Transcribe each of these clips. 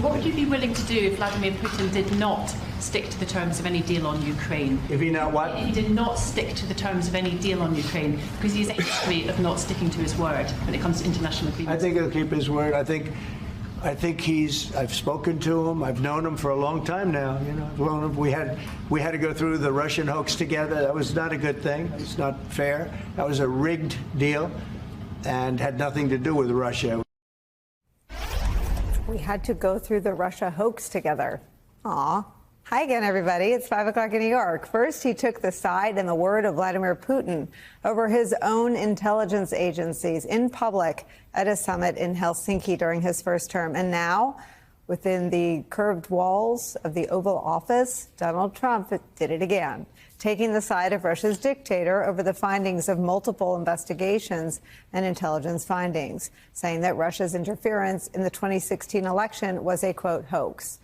what would you be willing to do if Vladimir Putin did not stick to the terms of any deal on Ukraine? If he not what? He did not stick to the terms of any deal on Ukraine, because he has a history of not sticking to his word when it comes to international agreements. I think he'll keep his word. I think I've spoken to him. I've known him for a long time now. You know, I've known him. We had to go through the Russian hoax together. That was not a good thing. It's not fair. That was a rigged deal and had nothing to do with Russia. We had to go through the Russia hoax together. Aw. Hi again, everybody. It's 5 o'clock in New York. First, he took the side and the word of Vladimir Putin over his own intelligence agencies in public at a summit in Helsinki during his first term. And now, within the curved walls of the Oval Office, Donald Trump did it again, taking the side of Russia's dictator over the findings of multiple investigations and intelligence findings, saying that Russia's interference in the 2016 election was a, quote, hoax.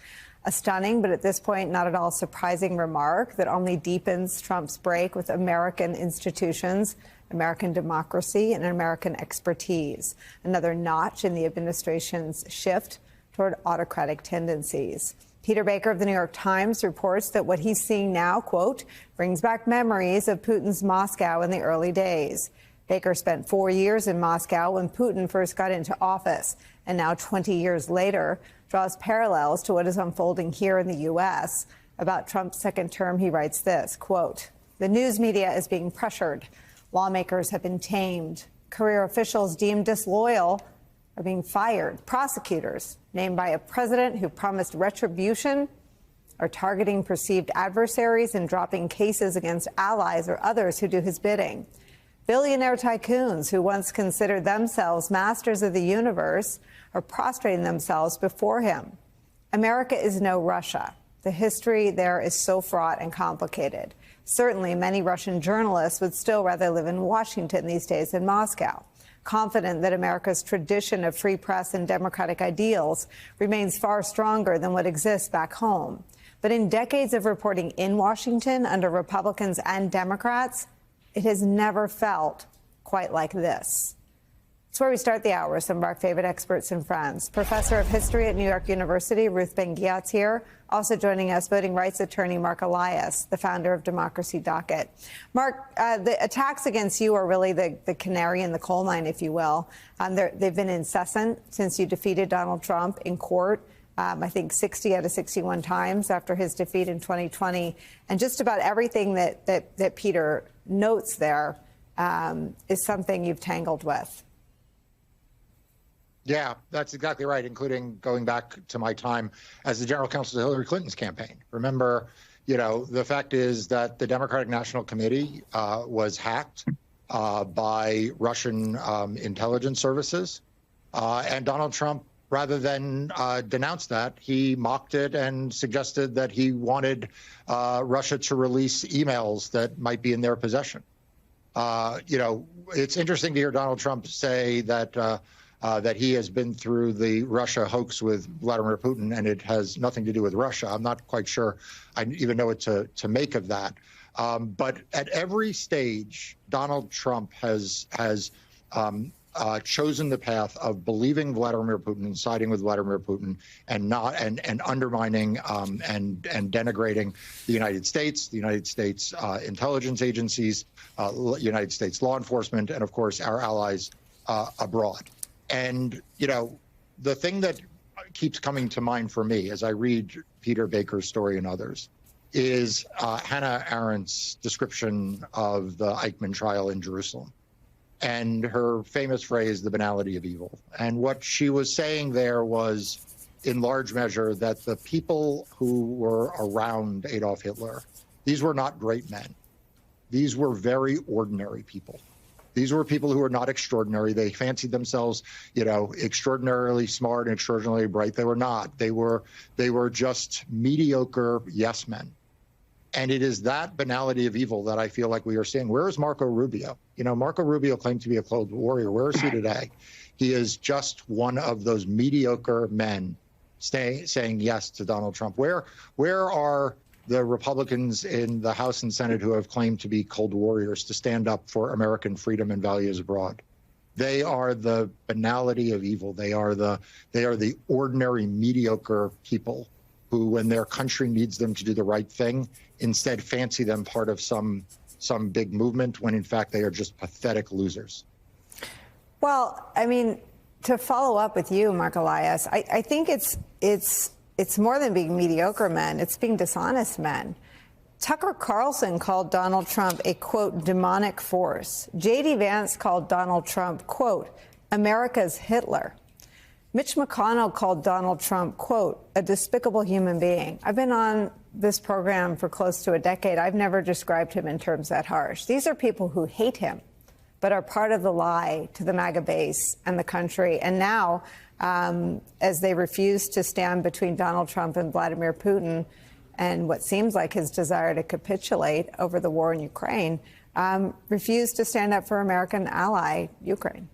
A stunning, but at this point not at all surprising remark that only deepens Trump's break with American institutions, American democracy, and American expertise. Another notch in the administration's shift toward autocratic tendencies. Peter Baker of the New York Times reports that what he's seeing now, quote, brings back memories of Putin's Moscow in the early days. Baker spent 4 years in Moscow when Putin first got into office, and now 20 years later draws parallels to what is unfolding here in the U.S. About Trump's second term, he writes this, quote, the news media is being pressured. Lawmakers have been tamed. Career officials deemed disloyal are being fired. Prosecutors, named by a president who promised retribution, are targeting perceived adversaries and dropping cases against allies or others who do his bidding. Billionaire tycoons who once considered themselves masters of the universe are prostrating themselves before him. America is no Russia. The history there is so fraught and complicated. Certainly, many Russian journalists would still rather live in Washington these days than Moscow, confident that America's tradition of free press and democratic ideals remains far stronger than what exists back home. But in decades of reporting in Washington under Republicans and Democrats, it has never felt quite like this. It's where we start the hour with some of our favorite experts and friends. Professor of History at New York University, Ruth Ben-Ghiat's here. Also joining us, voting rights attorney Mark Elias, the founder of Democracy Docket. Mark, the attacks against you are really the canary in the coal mine, if you will. They've been incessant since you defeated Donald Trump in court. I think 60 out of 61 times after his defeat in 2020. And just about everything that Peter notes there is something you've tangled with. Yeah, that's exactly right, including going back to my time as the general counsel to Hillary Clinton's campaign. Remember, you know, the fact is that the Democratic National Committee was hacked by Russian intelligence services. And Donald Trump, rather than denounce that, he mocked it and suggested that he wanted Russia to release emails that might be in their possession. You know, it's interesting to hear Donald Trump say that that he has been through the Russia hoax with Vladimir Putin and it has nothing to do with Russia. I'm not quite sure I even know what to make of that. But at every stage, Donald Trump has chosen the path of believing Vladimir Putin and siding with Vladimir Putin and not and undermining and denigrating the United States intelligence agencies, United States law enforcement, and of course our allies abroad. And you know, the thing that keeps coming to mind for me as I read Peter Baker's story and others is Hannah Arendt's description of the Eichmann trial in Jerusalem and her famous phrase, the banality of evil. And what she was saying there was, in large measure, that the people who were around Adolf Hitler, these were not great men. These were very ordinary people. These were people who were not extraordinary. They fancied themselves, you know, extraordinarily smart and extraordinarily bright. They were not. They were just mediocre yes men. And it is that banality of evil that I feel like we are seeing. Where is Marco Rubio? You know, Marco Rubio claimed to be a Cold Warrior. Where is he today? He is just one of those mediocre men saying yes to Donald Trump. Where are the Republicans in the House and Senate who have claimed to be Cold Warriors to stand up for American freedom and values abroad? They are the banality of evil. They are the ordinary, mediocre people who, when their country needs them to do the right thing, instead fancy them part of some big movement when in fact they are just pathetic losers. Well, I mean, to follow up with you, Mark Elias, I think it's more than being mediocre men. It's being dishonest men. Tucker Carlson called Donald Trump a, quote, demonic force. J.D. Vance called Donald Trump, quote, America's Hitler. Mitch McConnell called Donald Trump, quote, a despicable human being. I've been on this program for close to a decade. I've never described him in terms that harsh. These are people who hate him, but are part of the lie to the MAGA base and the country. And now, as they refuse to stand between Donald Trump and Vladimir Putin and what seems like his desire to capitulate over the war in Ukraine, refuse to stand up for American ally, Ukraine.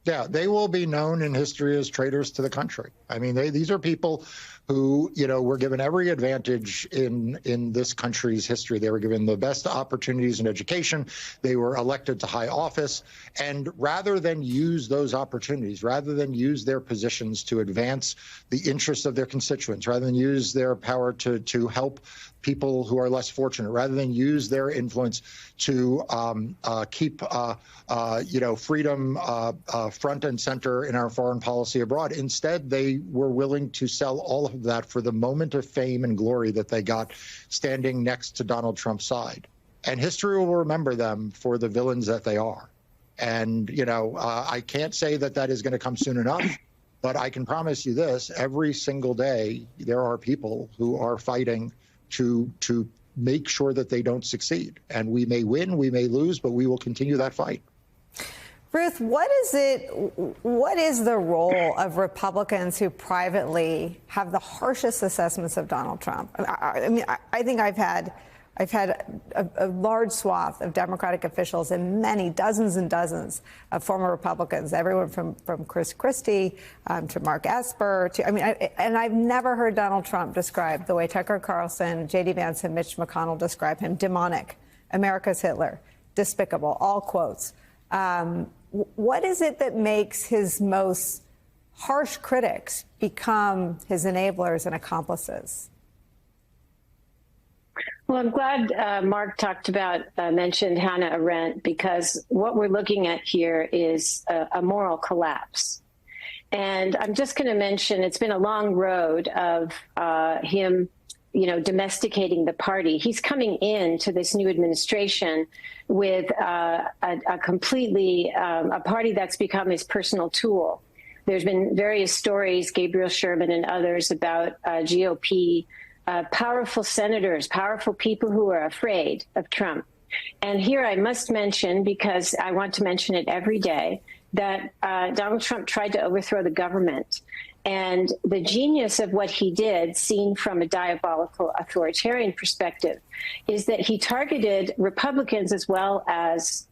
Yeah, they will be known in history as traitors to the country. I mean, these are people who, were given every advantage in this country's history. They were given the best opportunities in education. They were elected to high office. And rather than use those opportunities, rather than use their positions to advance the interests of their constituents, rather than use their power to help people who are less fortunate, rather than use their influence to keep, freedom front and center in our foreign policy abroad. Instead, they were willing to sell all of that for the moment of fame and glory that they got standing next to Donald Trump's side. And history will remember them for the villains that they are. And, I can't say that is going to come soon enough, but I can promise you this, every single day, there are people who are fighting to make sure that they don't succeed. And we may win, we may lose, but we will continue that fight. Ruth, what is the role of Republicans who privately have the harshest assessments of Donald Trump? I think I've had a large swath of Democratic officials and many dozens and dozens of former Republicans, everyone from Chris Christie to Mark Esper and I've never heard Donald Trump described the way Tucker Carlson, J.D. Vance, and Mitch McConnell describe him: demonic, America's Hitler, despicable, all quotes. What is it that makes his most harsh critics become his enablers and accomplices? Well, I'm glad Mark mentioned Hannah Arendt, because what we're looking at here is a moral collapse. And I'm just going to mention, it's been a long road of him, domesticating the party. He's coming into this new administration with a completely a party that's become his personal tool. There's been various stories, Gabriel Sherman and others, about GOP powerful senators, powerful people who are afraid of Trump. And here I must mention, because I want to mention it every day, that Donald Trump tried to overthrow the government. And the genius of what he did, seen from a diabolical authoritarian perspective, is that he targeted Republicans as well as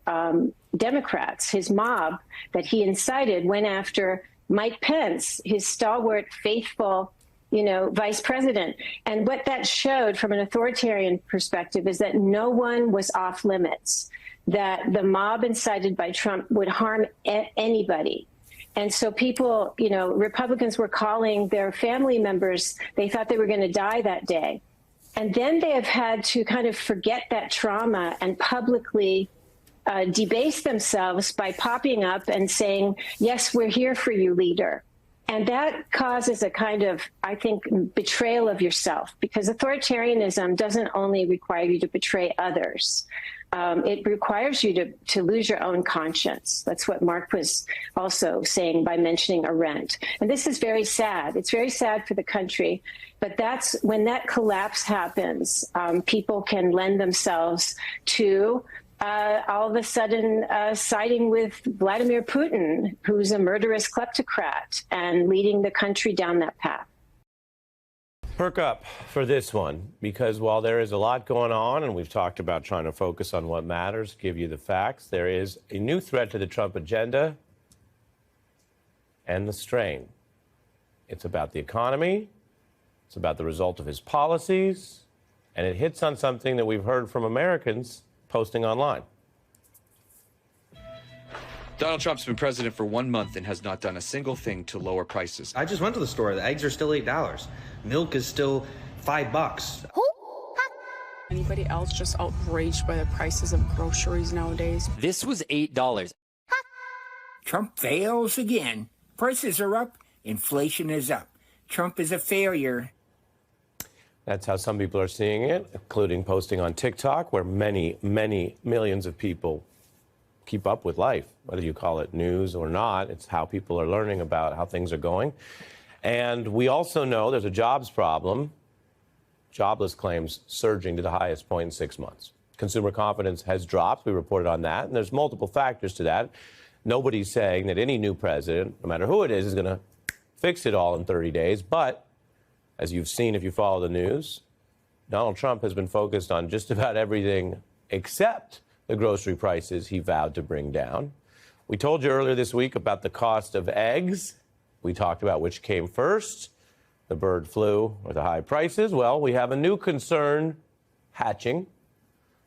Democrats. His mob that he incited went after Mike Pence, his stalwart, faithful, vice president. And what that showed from an authoritarian perspective is that no one was off limits, that the mob incited by Trump would harm anybody. And so people, Republicans were calling their family members, they thought they were going to die that day. And then they have had to kind of forget that trauma and publicly debase themselves by popping up and saying, yes, we're here for you, leader. And that causes a kind of, I think, betrayal of yourself, because authoritarianism doesn't only require you to betray others. It requires you to lose your own conscience. That's what Mark was also saying by mentioning Arendt. And this is very sad. It's very sad for the country. But that's when that collapse happens, people can lend themselves to all of a sudden siding with Vladimir Putin, who's a murderous kleptocrat, and leading the country down that path. Perk up for this one, because while there is a lot going on, and we've talked about trying to focus on what matters, give you the facts, there is a new threat to the Trump agenda and the strain. It's about the economy, it's about the result of his policies, and it hits on something that we've heard from Americans posting online. Donald Trump's been president for 1 month and has not done a single thing to lower prices. I just went to the store. The eggs are still $8. Milk is still $5. Anybody else just outraged by the prices of groceries nowadays? This was $8. Trump fails again. Prices are up. Inflation is up. Trump is a failure. That's how some people are seeing it, including posting on TikTok, where many, many millions of people keep up with life, whether you call it news or not. It's how people are learning about how things are going. And we also know there's a jobs problem. Jobless claims surging to the highest point in 6 months. Consumer confidence has dropped. We reported on that. And there's multiple factors to that. Nobody's saying that any new president, no matter who it is going to fix it all in 30 days. But as you've seen if you follow the news, Donald Trump has been focused on just about everything except the grocery prices he vowed to bring down. We told you earlier this week about the cost of eggs. We talked about which came first, the bird flu or the high prices. Well, we have a new concern hatching.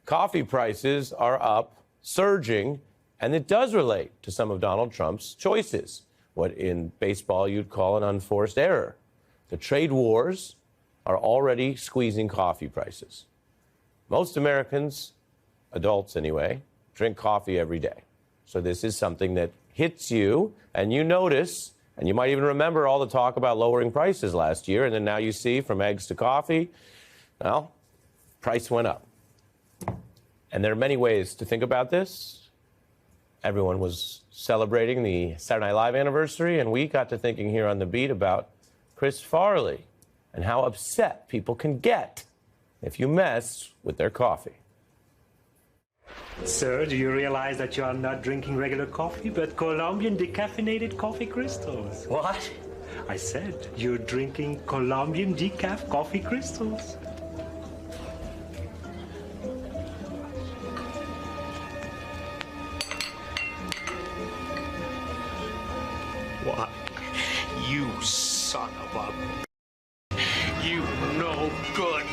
Coffee prices are up, surging, and it does relate to some of Donald Trump's choices, what in baseball you'd call an unforced error. The trade wars are already squeezing coffee prices. Most Americans, adults anyway, drink coffee every day. So this is something that hits you, and you notice, and you might even remember all the talk about lowering prices last year, and then now you see from eggs to coffee, well, price went up. And there are many ways to think about this. Everyone was celebrating the Saturday Night Live anniversary, and we got to thinking here on The Beat about Chris Farley and how upset people can get if you mess with their coffee. Sir, do you realize that you are not drinking regular coffee, but Colombian decaffeinated coffee crystals? What? I said you're drinking Colombian decaf coffee crystals. What? You son of a... You no good...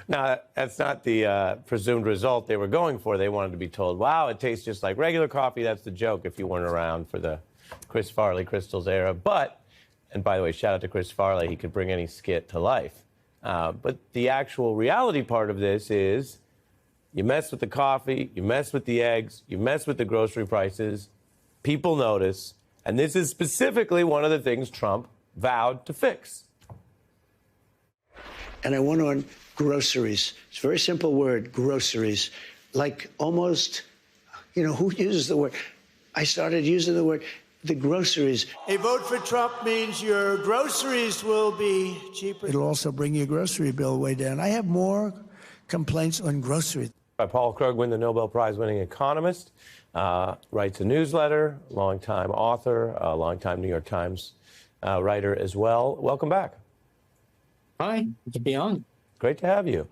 Now, that's not the presumed result they were going for. They wanted to be told, wow, it tastes just like regular coffee. That's the joke if you weren't around for the Chris Farley Crystals era. But, and by the way, shout out to Chris Farley. He could bring any skit to life. But the actual reality part of this is you mess with the coffee, you mess with the eggs, you mess with the grocery prices, people notice. And this is specifically one of the things Trump vowed to fix. And I went on groceries. It's a very simple word, groceries. Like almost, who uses the word? I started using the word, the groceries. A vote for Trump means your groceries will be cheaper. It'll also bring your grocery bill way down. I have more complaints on groceries. Paul Krugman, the Nobel Prize-winning economist, writes a newsletter, longtime author, longtime New York Times writer as well. Welcome back. Hi, good to be on. Great to have you.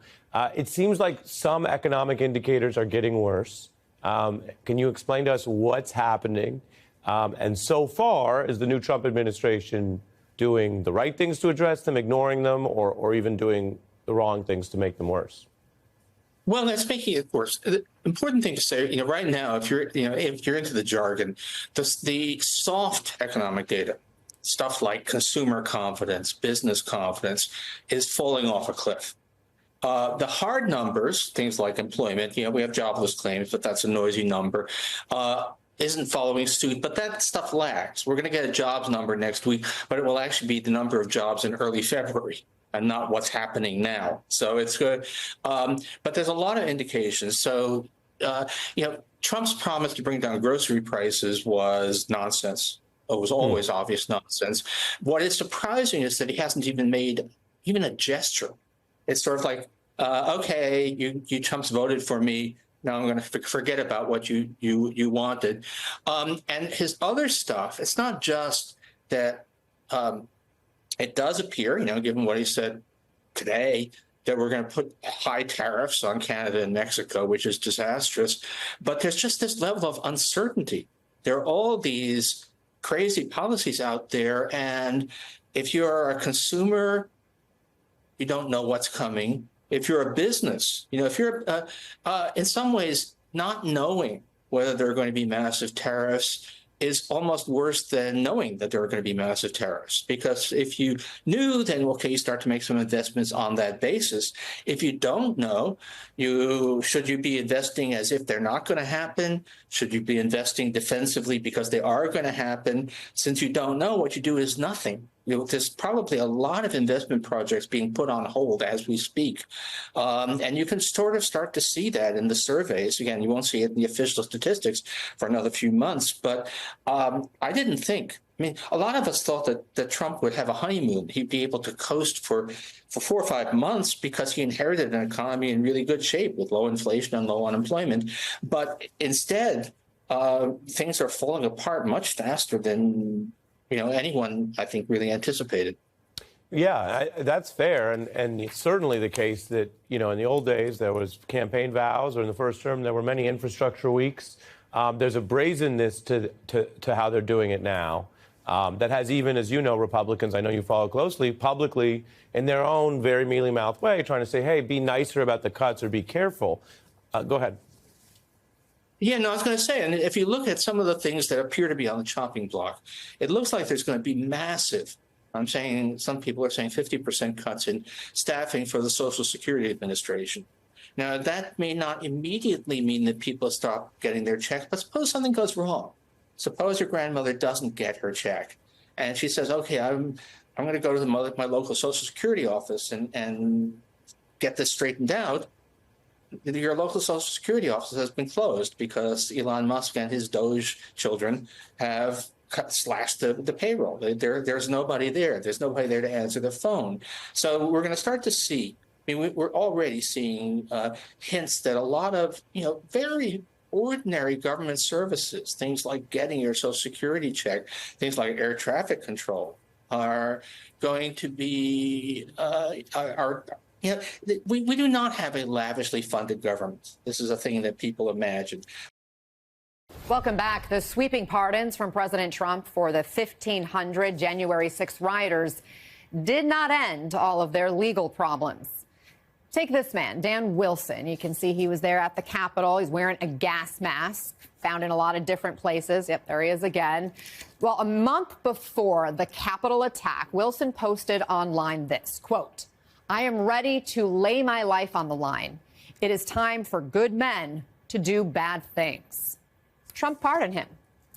It seems like some economic indicators are getting worse. Can you explain to us what's happening? And so far, is the new Trump administration doing the right things to address them, ignoring them, or even doing the wrong things to make them worse? Well, that's making it worse. The important thing to say, right now, if you're into the jargon, the soft economic data, stuff like consumer confidence, business confidence, is falling off a cliff. The hard numbers, things like employment, we have jobless claims, but that's a noisy number, isn't following suit, but that stuff lags. We're going to get a jobs number next week, but it will actually be the number of jobs in early February and not what's happening now. So it's good. But there's a lot of indications. So, Trump's promise to bring down grocery prices was nonsense. It was always obvious nonsense. What is surprising is that he hasn't even made even a gesture. It's sort of like, okay, you Trumps voted for me. Now I'm going to forget about what you wanted. And his other stuff, it's not just that it does appear, given what he said today that we're going to put high tariffs on Canada and Mexico, which is disastrous. But there's just this level of uncertainty. There are all these crazy policies out there. And if you're a consumer, you don't know what's coming. If you're a business, if you're in some ways not knowing whether there are going to be massive tariffs is almost worse than knowing that there are going to be massive tariffs. Because if you knew, then, okay, you start to make some investments on that basis. If you don't know, should you be investing as if they're not going to happen? Should you be investing defensively because they are going to happen? Since you don't know, what you do is nothing. There's probably a lot of investment projects being put on hold as we speak. And you can sort of start to see that in the surveys. Again, you won't see it in the official statistics for another few months. But I didn't think. I mean, a lot of us thought that Trump would have a honeymoon. He'd be able to coast for 4 or 5 months because he inherited an economy in really good shape with low inflation and low unemployment. But instead, things are falling apart much faster than anyone, I think, really anticipated. Yeah, that's fair. And it's certainly the case that, in the old days, there was campaign vows, or in the first term, there were many infrastructure weeks. There's a brazenness to how they're doing it now that has even, as you know, Republicans, I know you follow closely, publicly, in their own very mealy-mouthed way, trying to say, hey, be nicer about the cuts or be careful. Go ahead. Yeah, no, I was going to say, and if you look at some of the things that appear to be on the chopping block, it looks like there's going to be massive, I'm saying, some people are saying 50% cuts in staffing for the Social Security Administration. Now, that may not immediately mean that people stop getting their checks, but suppose something goes wrong. Suppose your grandmother doesn't get her check, and she says, okay, I'm going to go to my local Social Security office and get this straightened out. Your local Social Security office has been closed because Elon Musk and his Doge children have slashed the payroll. There's nobody there. There's nobody there to answer the phone. So we're going to start to see, we're already seeing hints that a lot of, very ordinary government services, things like getting your Social Security check, things like air traffic control, are going to be, we do not have a lavishly funded government. This is a thing that people imagine. Welcome back. The sweeping pardons from President Trump for the 1,500 January 6th rioters did not end all of their legal problems. Take this man, Dan Wilson. You can see he was there at the Capitol. He's wearing a gas mask, found in a lot of different places. Yep, there he is again. Well, a month before the Capitol attack, Wilson posted online this, quote, "I am ready to lay my life on the line. It is time for good men to do bad things." Trump pardoned him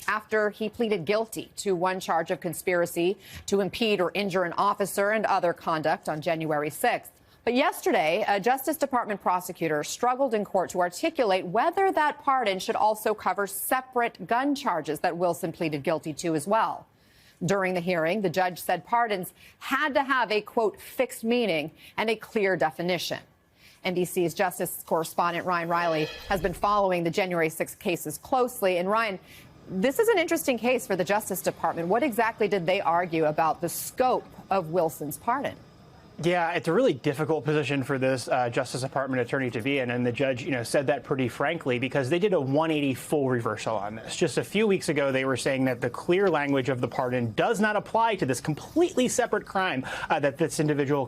after he pleaded guilty to one charge of conspiracy to impede or injure an officer and other conduct on January 6th. But yesterday, a Justice Department prosecutor struggled in court to articulate whether that pardon should also cover separate gun charges that Wilson pleaded guilty to as well. During the hearing, the judge said pardons had to have a, quote, fixed meaning and a clear definition. NBC's justice correspondent Ryan Riley has been following the January 6th cases closely. And Ryan, this is an interesting case for the Justice Department. What exactly did they argue about the scope of Wilson's pardon? Yeah, it's a really difficult position for this Justice Department attorney to be in. And the judge, said that pretty frankly, because they did a 180 full reversal on this. Just a few weeks ago, they were saying that the clear language of the pardon does not apply to this completely separate crime that this individual,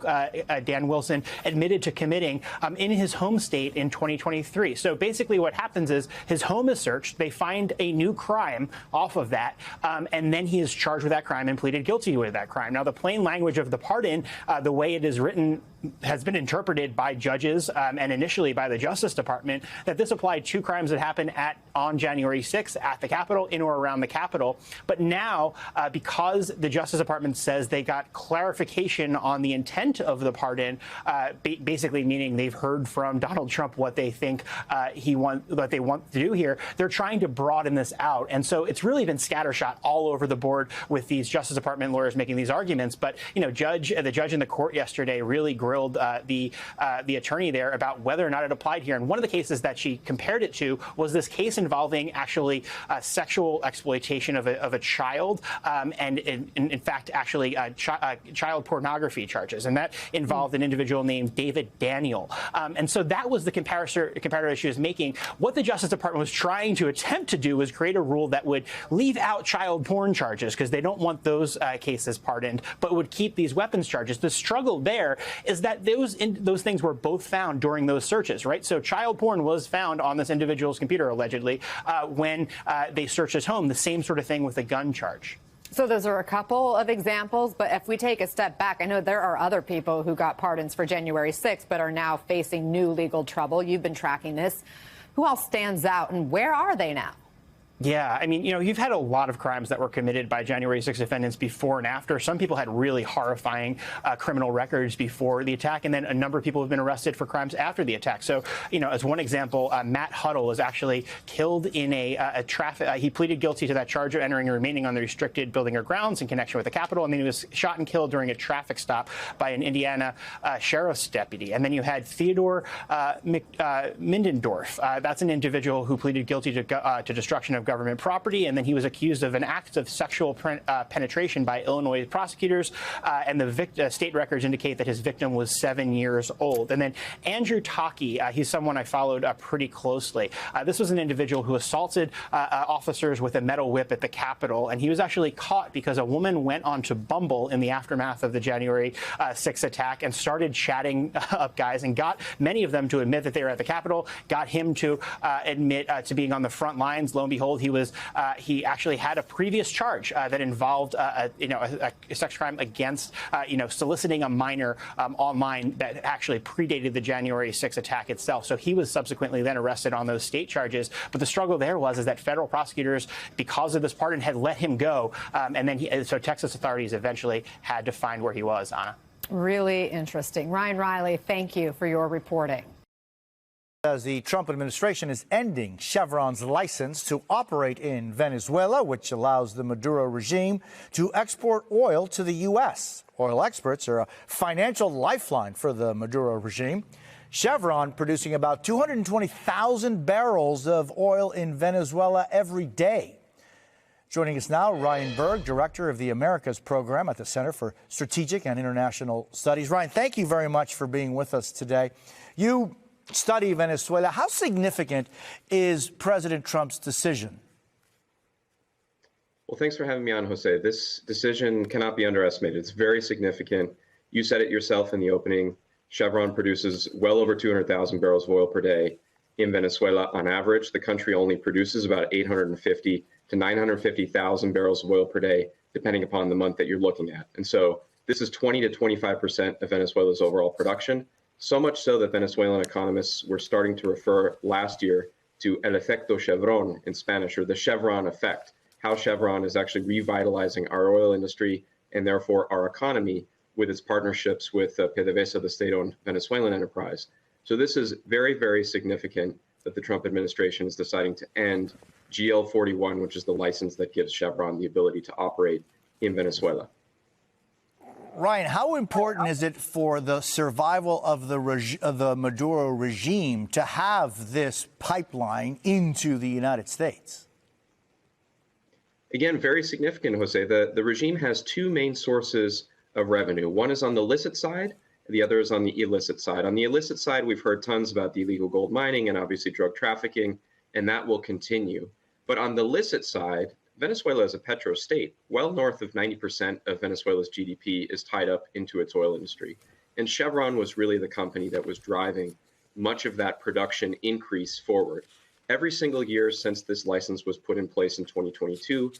Dan Wilson, admitted to committing in his home state in 2023. So basically what happens is his home is searched. They find a new crime off of that. And then he is charged with that crime and pleaded guilty with that crime. Now, the plain language of the pardon, the way it is written, has been interpreted by judges and initially by the Justice Department that this applied to crimes that happened on January 6th at the Capitol, in or around the Capitol. But now, because the Justice Department says they got clarification on the intent of the pardon, basically meaning they've heard from Donald Trump what they think what they want to do here, they're trying to broaden this out. And so it's really been scattershot all over the board with these Justice Department lawyers making these arguments. But the judge in the court yesterday really grilled the attorney there about whether or not it applied here. And one of the cases that she compared it to was this case involving actually sexual exploitation of a child, and in fact, actually child pornography charges. And that involved an individual named David Daniel. And so that was the comparator she was making. What the Justice Department was trying to attempt to do was create a rule that would leave out child porn charges because they don't want those cases pardoned, but would keep these weapons charges. The struggle there is that those things were both found during those searches, right? So child porn was found on this individual's computer, allegedly, when they searched his home. The same sort of thing with the gun charge. So those are a couple of examples, but if we take a step back, I know there are other people who got pardons for January 6th but are now facing new legal trouble. You've been tracking this. Who else stands out, and where are they now? Yeah, I mean, you've had a lot of crimes that were committed by January 6 defendants before and after. Some people had really horrifying criminal records before the attack, and then a number of people have been arrested for crimes after the attack. So, as one example, Matt Huddle was actually killed in a traffic. He pleaded guilty to that charge of entering and remaining on the restricted building or grounds in connection with the Capitol, and then he was shot and killed during a traffic stop by an Indiana sheriff's deputy. And then you had Theodore Mindendorf. That's an individual who pleaded guilty to destruction of government property, and then he was accused of an act of sexual penetration by Illinois prosecutors, and the state records indicate that his victim was 7 years old. And then Andrew Taki, he's someone I followed pretty closely. This was an individual who assaulted officers with a metal whip at the Capitol, and he was actually caught because a woman went onto Bumble in the aftermath of the January 6th attack and started chatting up guys and got many of them to admit that they were at the Capitol, got him to admit to being on the front lines. Lo and behold, he actually had a previous charge that involved a sex crime against soliciting a minor online that actually predated the January 6th attack itself. So he was subsequently then arrested on those state charges. But the struggle there was that federal prosecutors, because of this pardon, had let him go, and then so Texas authorities eventually had to find where he was. Anna. Really interesting. Ryan Riley, thank you for your reporting. As the Trump administration is ending Chevron's license to operate in Venezuela, which allows the Maduro regime to export oil to the U.S. Oil experts are a financial lifeline for the Maduro regime. Chevron producing about 220,000 barrels of oil in Venezuela every day. Joining us now, Ryan Berg, director of the Americas program at the Center for Strategic and International Studies. Ryan, thank you very much for being with us today. You study Venezuela. How significant is President Trump's decision? Well, thanks for having me on, Jose. This decision cannot be underestimated. It's very significant. You said it yourself in the opening. Chevron produces well over 200,000 barrels of oil per day in Venezuela on average. The country only produces about 850 to 950,000 barrels of oil per day, depending upon the month that you're looking at. And so this is 20 to 25% of Venezuela's overall production. So much so that Venezuelan economists were starting to refer last year to el efecto Chevron in Spanish, or the Chevron effect, how Chevron is actually revitalizing our oil industry and therefore our economy with its partnerships with PDVSA, the state-owned Venezuelan enterprise. So this is very, very significant that the Trump administration is deciding to end GL-41, which is the license that gives Chevron the ability to operate in Venezuela. Ryan, how important is it for the survival of the Maduro regime to have this pipeline into the United States? Again, very significant, Jose. The regime has two main sources of revenue. One is on the licit side, the other is on the illicit side. On the illicit side, we've heard tons about the illegal gold mining and obviously drug trafficking, and that will continue. But on the licit side, Venezuela is a petro state. Well north of 90% of Venezuela's GDP is tied up into its oil industry. And Chevron was really the company that was driving much of that production increase forward. Every single year since this license was put in place in 2022,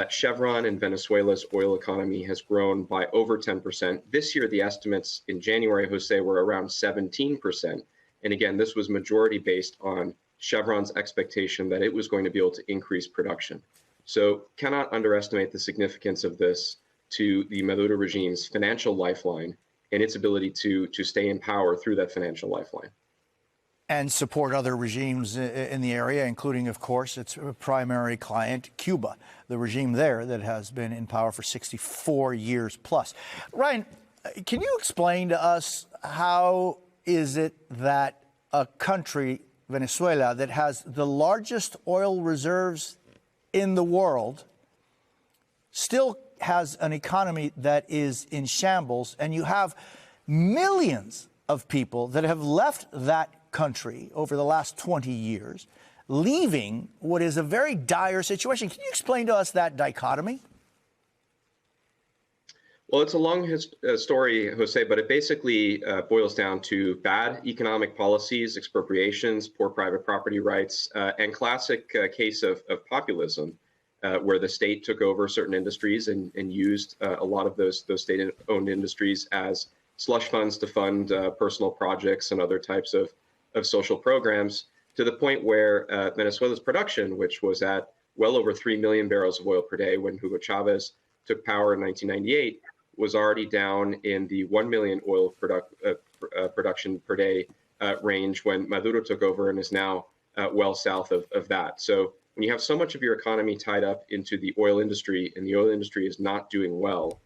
Chevron and Venezuela's oil economy has grown by over 10%. This year, the estimates in January, Jose, were around 17%. And again, this was majority based on Chevron's expectation that it was going to be able to increase production. So cannot underestimate the significance of this to the Maduro regime's financial lifeline and its ability to stay in power through that financial lifeline. And support other regimes in the area, including, of course, its primary client, Cuba, the regime there that has been in power for 64 years plus. Ryan, Can you explain to us how is it that a country, Venezuela, that has the largest oil reserves in the world still has an economy that is in shambles, and you have millions of people that have left that country over the last 20 years, leaving what is a very dire situation? Can you explain to us that dichotomy? Well, it's a long story, Jose, but it basically boils down to bad economic policies, expropriations, poor private property rights, and classic case of populism, where the state took over certain industries and used a lot of those state-owned industries as slush funds to fund personal projects and other types of social programs, to the point where Venezuela's production, which was at well over 3 million barrels of oil per day when Hugo Chavez took power in 1998, was already down in the 1 million oil production per day range when Maduro took over, and is now well south of that. So when you have so much of your economy tied up into the oil industry, and the oil industry is not doing well,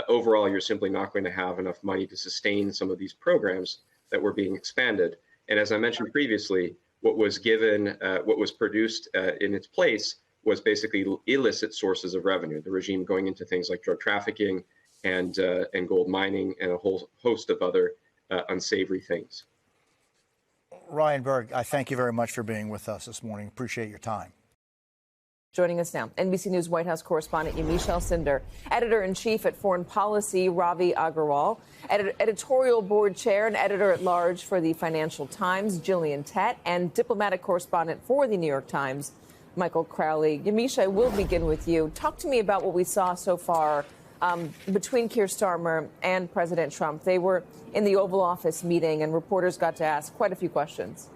overall, you're simply not going to have enough money to sustain some of these programs that were being expanded. And as I mentioned previously, what was produced in its place was basically illicit sources of revenue. The regime going into things like drug trafficking and gold mining and a whole host of other unsavory things. Ryan Berg, I thank you very much for being with us this morning. Appreciate your time. Joining us now, NBC News White House correspondent Yamiche Alcindor, editor-in-chief at Foreign Policy Ravi Agrawal, editorial board chair and editor-at-large for the Financial Times Gillian Tett, and diplomatic correspondent for the New York Times Michael Crowley. Yamiche, I will begin with you. Talk to me about what we saw so far between Keir Starmer and President Trump. They were in the Oval Office meeting, and reporters got to ask quite a few questions.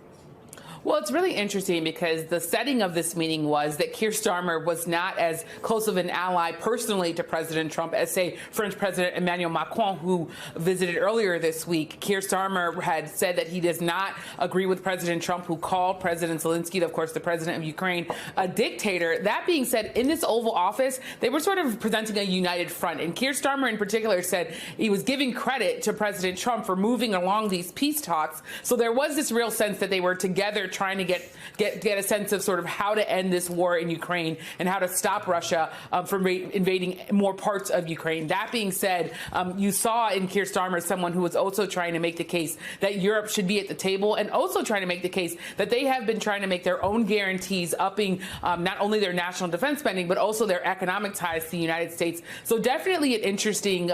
Well, it's really interesting because the setting of this meeting was that Keir Starmer was not as close of an ally personally to President Trump as, say, French President Emmanuel Macron, who visited earlier this week. Keir Starmer had said that he does not agree with President Trump, who called President Zelensky, of course, the president of Ukraine, a dictator. That being said, in this Oval Office, they were sort of presenting a united front. And Keir Starmer in particular said he was giving credit to President Trump for moving along these peace talks. So there was this real sense that they were together trying to get a sense of sort of how to end this war in Ukraine and how to stop Russia from invading more parts of Ukraine. That being said, you saw in Keir Starmer someone who was also trying to make the case that Europe should be at the table, and also trying to make the case that they have been trying to make their own guarantees, upping not only their national defense spending, but also their economic ties to the United States. So definitely an interesting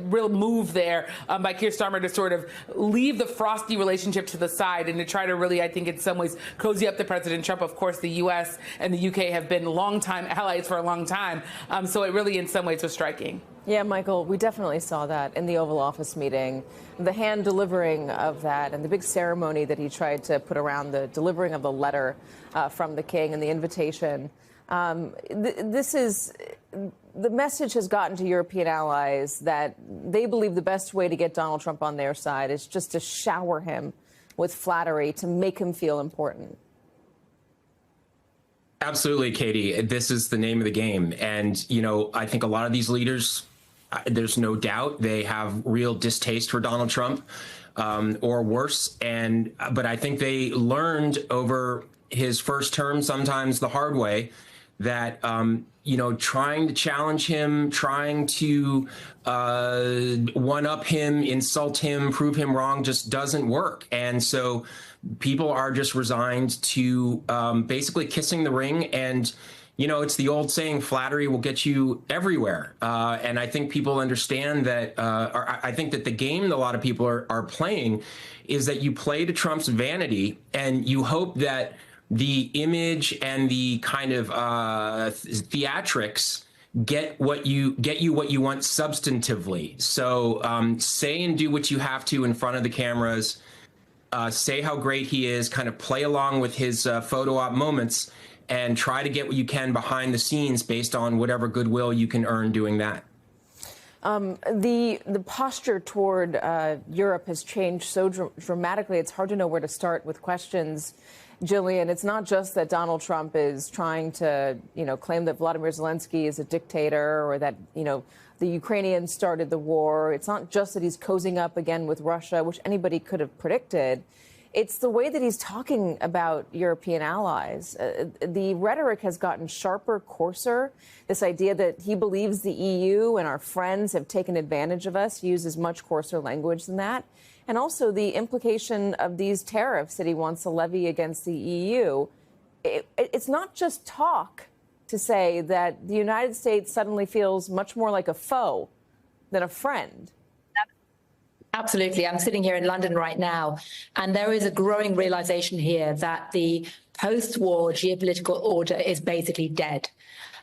real move there by Keir Starmer to sort of leave the frosty relationship to the side and to try to really, I think, in some ways cozy up to President Trump. Of course, the U.S. and the U.K. have been longtime allies for a long time. So it really, in some ways, was striking. Yeah, Michael, we definitely saw that in the Oval Office meeting. The hand delivering of that and the big ceremony that he tried to put around the delivering of the letter from the king and the invitation. This is the message has gotten to European allies that they believe the best way to get Donald Trump on their side is just to shower him with flattery to make him feel important. Absolutely, Katie. This is the name of the game. And, you know, I think a lot of these leaders, there's no doubt they have real distaste for Donald Trump or worse. But I think they learned over his first term, sometimes the hard way, that, you know, trying to challenge him, trying to one-up him, insult him, prove him wrong just doesn't work. And so people are just resigned to basically kissing the ring. And, you know, it's the old saying, flattery will get you everywhere. And I think people understand that, or I think that the game that a lot of people are playing is that you play to Trump's vanity and you hope that the image and the kind of theatrics get you what you want substantively. So say and do what you have to in front of the cameras. Say how great he is, kind of play along with his photo op moments, and try to get what you can behind the scenes based on whatever goodwill you can earn doing that. The posture toward Europe has changed so dramatically. It's hard to know where to start with questions. Jillian, it's not just that Donald Trump is trying to, claim that Vladimir Zelensky is a dictator or that, the Ukrainians started the war. It's not just that he's cozying up again with Russia, which anybody could have predicted. It's the way that he's talking about European allies. The rhetoric has gotten sharper, coarser. This idea that he believes the EU and our friends have taken advantage of us uses much coarser language than that. And also the implication of these tariffs that he wants to levy against the EU. It's not just talk to say that the United States suddenly feels much more like a foe than a friend. Absolutely. I'm sitting here in London right now, and there is a growing realization here that the post-war geopolitical order is basically dead.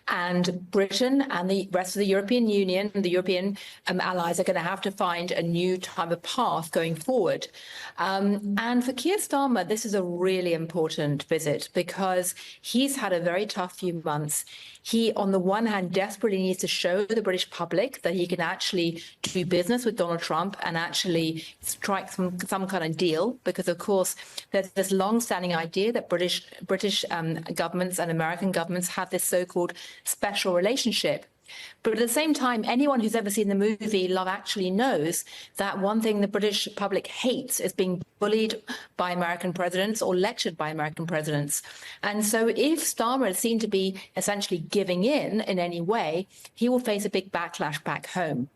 And Britain and the rest of the European Union, the European allies are going to have to find a new type of path going forward. And for Keir Starmer, this is a really important visit because he's had a very tough few months. He, on the one hand, desperately needs to show the British public that he can actually do business with Donald Trump and actually strike some kind of deal, because, of course, there's this long-standing idea that British governments and American governments have this so-called special relationship. But at the same time, anyone who's ever seen the movie Love Actually knows that one thing the British public hates is being bullied by American presidents or lectured by American presidents. And so if Starmer is seen to be essentially giving in any way, he will face a big backlash back home.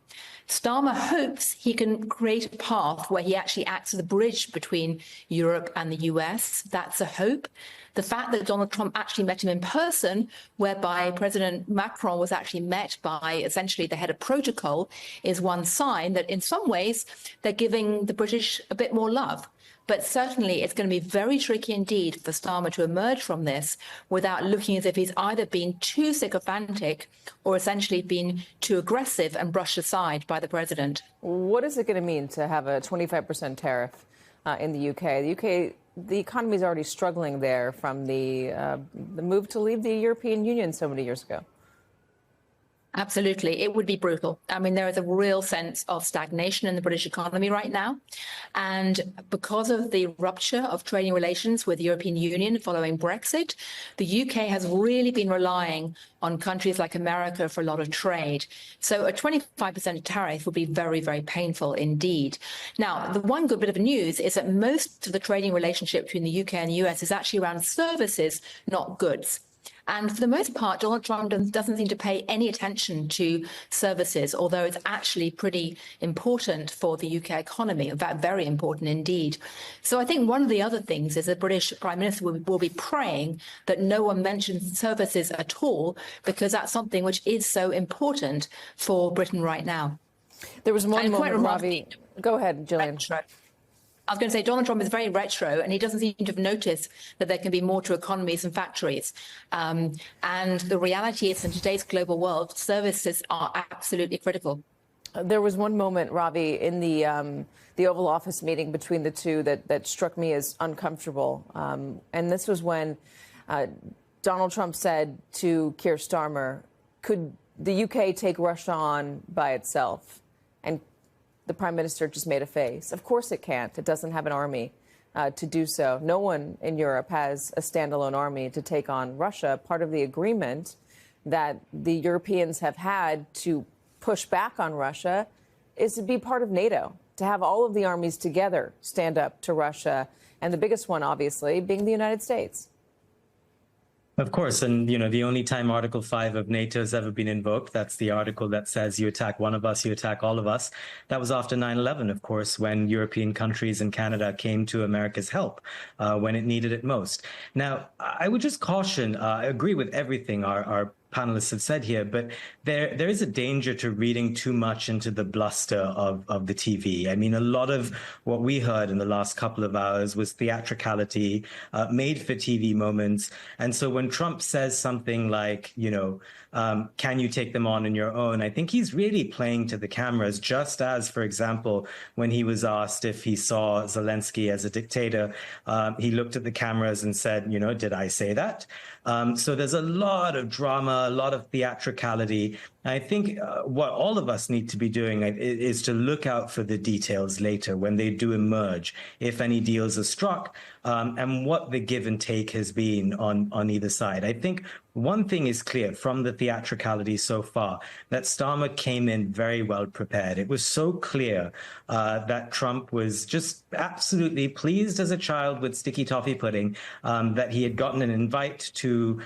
Starmer hopes he can create a path where he actually acts as a bridge between Europe and the US. That's a hope. The fact that Donald Trump actually met him in person, whereby President Macron was actually met by essentially the head of protocol, is one sign that in some ways they're giving the British a bit more love. But certainly it's going to be very tricky indeed for Starmer to emerge from this without looking as if he's either been too sycophantic or essentially been too aggressive and brushed aside by the president. What is it going to mean to have a 25% tariff in the UK? The economy is already struggling there from the move to leave the European Union so many years ago. Absolutely. It would be brutal. I mean, there is a real sense of stagnation in the British economy right now. And because of the rupture of trading relations with the European Union following Brexit, the UK has really been relying on countries like America for a lot of trade. So a 25% tariff would be very, very painful indeed. Now, the one good bit of news is that most of the trading relationship between the UK and the US is actually around services, not goods. And for the most part, Donald Trump doesn't seem to pay any attention to services, although it's actually pretty important for the UK economy, in fact, very important indeed. So I think one of the other things is the British Prime Minister will be praying that no one mentions services at all, because that's something which is so important for Britain right now. There was one moment, Ravi. Go ahead, Jillian. I was going to say Donald Trump is very retro, and he doesn't seem to have noticed that there can be more to economies and factories. And the reality is, in today's global world, services are absolutely critical. There was one moment, Ravi, in the Oval Office meeting between the two that struck me as uncomfortable. And this was when Donald Trump said to Keir Starmer, could the UK take Russia on by itself? And the Prime Minister just made a face. Of course it can't. It doesn't have an army to do so. No one in Europe has a standalone army to take on Russia. Part of the agreement that the Europeans have had to push back on Russia is to be part of NATO, to have all of the armies together stand up to Russia, and the biggest one, obviously, being the United States. Of course. And, the only time Article 5 of NATO has ever been invoked, that's the article that says you attack one of us, you attack all of us. That was after 9/11, of course, when European countries and Canada came to America's help when it needed it most. Now, I would just caution, I agree with everything our panelists have said here, but there is a danger to reading too much into the bluster of the TV. I mean, a lot of what we heard in the last couple of hours was theatricality, made for TV moments. And so when Trump says something like, can you take them on your own? I think he's really playing to the cameras, just as, for example, when he was asked if he saw Zelensky as a dictator, he looked at the cameras and said, did I say that? So there's a lot of drama, a lot of theatricality. I think what all of us need to be doing is to look out for the details later when they do emerge, if any deals are struck, and what the give and take has been on either side. I think one thing is clear from the theatricality so far, that Starmer came in very well prepared. It was so clear that Trump was just absolutely pleased as a child with sticky toffee pudding, that he had gotten an invite to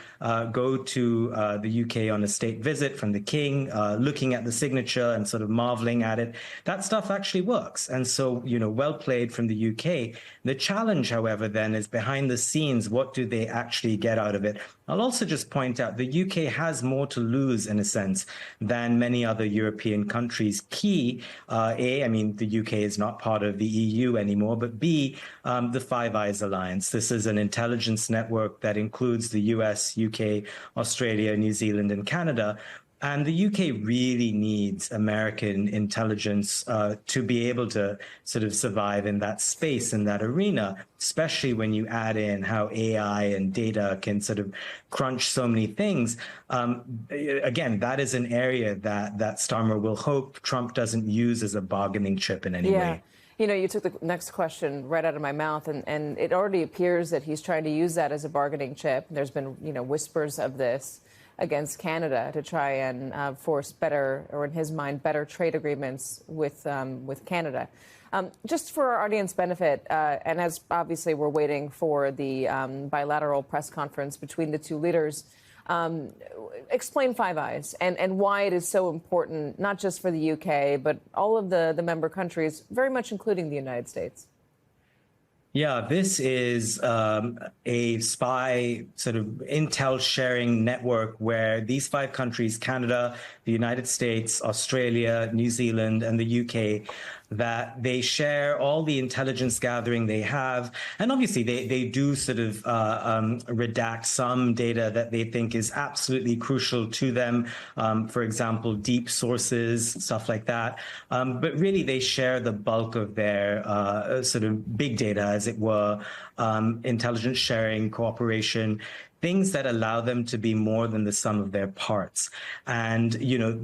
go to the UK on a state visit from the king, looking at the signature and sort of marveling at it. That stuff actually works. And so, well played from the UK. The challenge, however, then is behind the scenes, what do they actually get out of it? I'll also just point out the UK has more to lose, in a sense, than many other European countries. Key, A, I mean, the UK is not part of the EU anymore, but B, the Five Eyes Alliance. This is an intelligence network that includes the US, UK, Australia, New Zealand, and Canada. And the UK really needs American intelligence to be able to sort of survive in that space, in that arena, especially when you add in how AI and data can sort of crunch so many things. Again, that is an area that Starmer will hope Trump doesn't use as a bargaining chip in any way. You took the next question right out of my mouth, and it already appears that he's trying to use that as a bargaining chip. There's been, whispers of this against Canada to try and force better, or in his mind, better trade agreements with Canada. Just for our audience benefit, and as obviously we're waiting for the bilateral press conference between the two leaders, explain Five Eyes and why it is so important, not just for the UK, but all of the member countries, very much including the United States. Yeah, this is a spy sort of intel sharing network where these five countries, Canada, the United States, Australia, New Zealand, and the UK, that they share all the intelligence gathering they have. And obviously, they do sort of redact some data that they think is absolutely crucial to them. For example, deep sources, stuff like that. But really, they share the bulk of their sort of big data, as it were, intelligence sharing, cooperation, things that allow them to be more than the sum of their parts. And,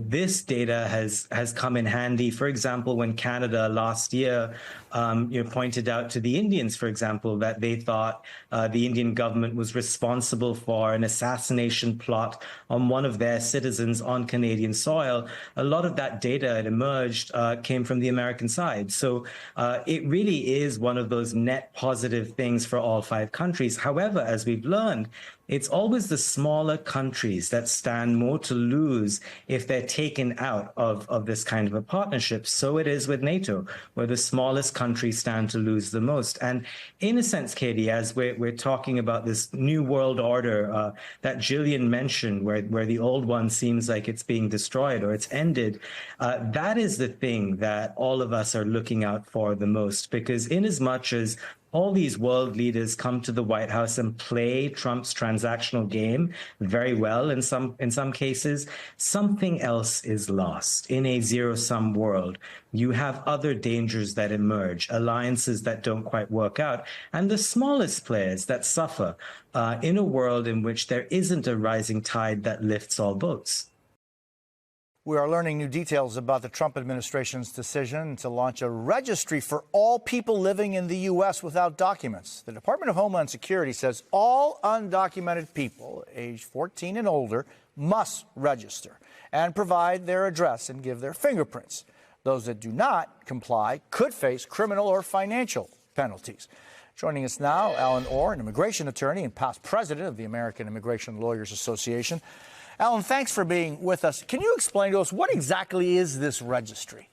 this data has come in handy. For example, when Canada last year, pointed out to the Indians, for example, that they thought the Indian government was responsible for an assassination plot on one of their citizens on Canadian soil. A lot of that data that emerged came from the American side. So it really is one of those net positive things for all five countries. However, as we've learned, it's always the smaller countries that stand more to lose if they're taken out of this kind of a partnership. So it is with NATO, where the smallest countries stand to lose the most. And in a sense, Katie, as we're talking about this new world order that Gillian mentioned, where the old one seems like it's being destroyed or it's ended, that is the thing that all of us are looking out for the most, because in as much as all these world leaders come to the White House and play Trump's transactional game very well in some cases, something else is lost. In a zero-sum world, you have other dangers that emerge, alliances that don't quite work out, and the smallest players that suffer in a world in which there isn't a rising tide that lifts all boats. We are learning new details about the Trump administration's decision to launch a registry for all people living in the U.S. without documents. The Department of Homeland Security says all undocumented people aged 14 and older must register and provide their address and give their fingerprints. Those that do not comply could face criminal or financial penalties. Joining us now, Alan Orr, an immigration attorney and past president of the American Immigration Lawyers Association. Alan, thanks for being with us. Can you explain to us what exactly is this registry?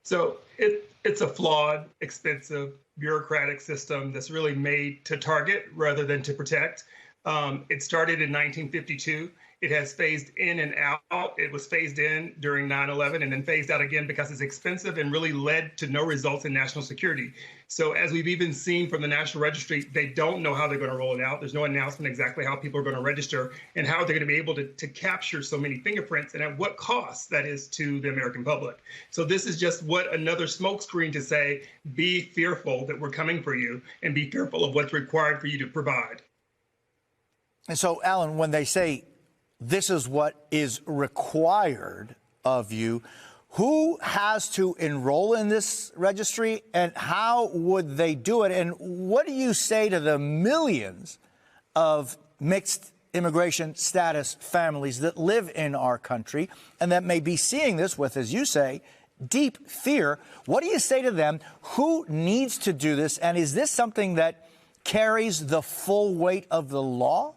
So it's a flawed, expensive, bureaucratic system that's really made to target rather than to protect. It started in 1952. It has phased in and out. It was phased in during 9/11 and then phased out again because it's expensive and really led to no results in national security. So as we've even seen from the National Registry, they don't know how they're going to roll it out. There's no announcement exactly how people are going to register and how they're going to be able to capture so many fingerprints and at what cost that is to the American public. So this is just another smokescreen to say, be fearful that we're coming for you and be fearful of what's required for you to provide. And so, Alan, when they say this is what is required of you. Who has to enroll in this registry, and how would they do it? And what do you say to the millions of mixed immigration status families that live in our country and that may be seeing this with, as you say, deep fear? What do you say to them? Who needs to do this? And is this something that carries the full weight of the law?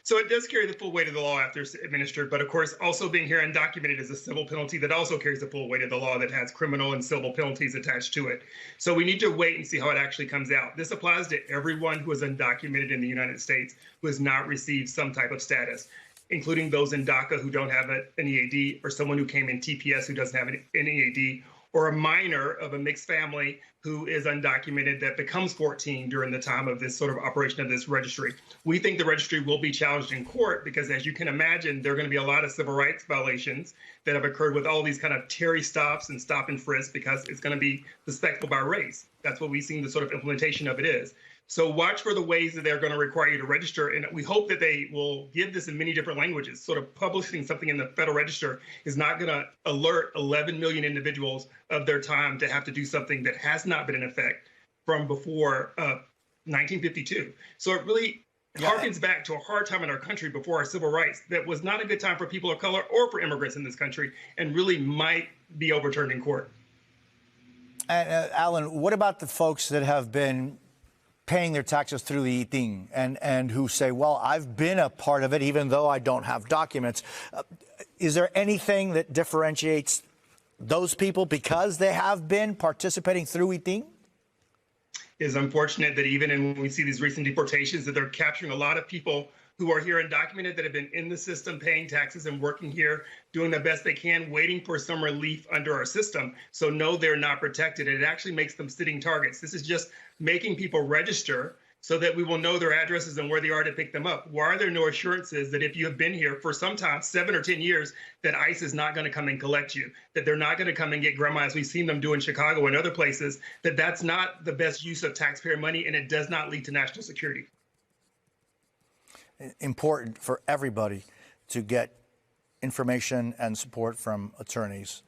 So it does carry the full weight of the law after it's administered, but of course, also being here undocumented is a civil penalty that also carries the full weight of the law that has criminal and civil penalties attached to it. So we need to wait and see how it actually comes out. This applies to everyone who is undocumented in the United States who has not received some type of status, including those in DACA who don't have an EAD, or someone who came in TPS who doesn't have an EAD, or a minor of a mixed family who is undocumented that becomes 14 during the time of this sort of operation of this registry. We think the registry will be challenged in court because, as you can imagine, there are going to be a lot of civil rights violations that have occurred with all these kind of Terry stops and stop and frisk because it's going to be suspectful by race. That's what we've seen the sort of implementation of it is. So watch for the ways that they're going to require you to register. And we hope that they will give this in many different languages. Sort of publishing something in the Federal Register is not going to alert 11 million individuals of their time to have to do something that has not been in effect from before 1952. So it really harkens back to a hard time in our country before our civil rights that was not a good time for people of color or for immigrants in this country, and really might be overturned in court. And Alan, what about the folks that have been paying their taxes through the ITIN and who say, well, I've been a part of it even though I don't have documents? Is there anything that differentiates those people because they have been participating through ITIN? It's unfortunate that even when we see these recent deportations, that they're capturing a lot of people who are here undocumented that have been in the system paying taxes and working here, doing the best they can, waiting for some relief under our system. So no, they're not protected. It actually makes them sitting targets. This is just making people register so that we will know their addresses and where they are to pick them up. Why are there no assurances that if you have been here for some time, 7 or 10 years, that ICE is not going to come and collect you, that they're not going to come and get grandma, as we've seen them do in Chicago and other places, that that's not the best use of taxpayer money and it does not lead to national security? Important for everybody to get information and support from attorneys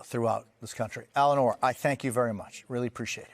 throughout this country. Alan Orr, I thank you very much. Really appreciate it.